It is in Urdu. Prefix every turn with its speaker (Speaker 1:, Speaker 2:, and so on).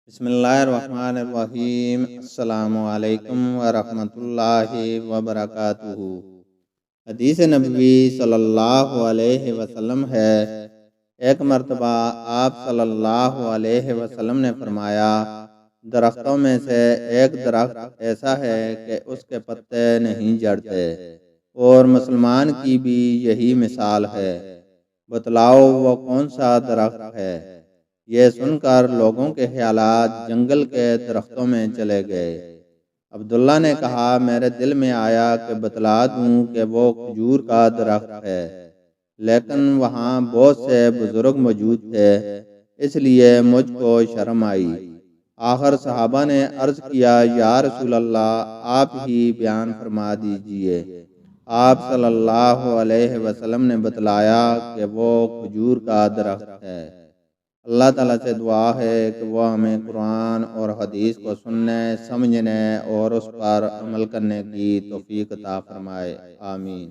Speaker 1: بسم اللہ الرحمن الرحیم۔ السلام علیکم ورحمۃ اللہ وبرکاتہ۔ حدیث نبوی صلی اللہ علیہ وسلم ہے، ایک مرتبہ آپ صلی اللہ علیہ وسلم نے فرمایا، درختوں میں سے ایک درخت ایسا ہے کہ اس کے پتے نہیں جھڑتے، اور مسلمان کی بھی یہی مثال ہے، بتلاؤ وہ کون سا درخت ہے؟ یہ سن کر لوگوں کے خیالات جنگل کے درختوں میں چلے گئے۔ عبداللہ نے کہا، میرے دل میں آیا کہ بتلا دوں کہ وہ کھجور کا درخت ہے، لیکن وہاں بہت سے بزرگ موجود تھے، اس لیے مجھ کو شرم آئی۔ آخر صحابہ نے عرض کیا، یا رسول اللہ، آپ ہی بیان فرما دیجئے۔ آپ صلی اللہ علیہ وسلم نے بتلایا کہ وہ کھجور کا درخت ہے۔ اللہ تعالیٰ سے دعا ہے کہ وہ ہمیں قرآن اور حدیث کو سننے، سمجھنے اور اس پر عمل کرنے کی توفیق عطا فرمائے، آمین۔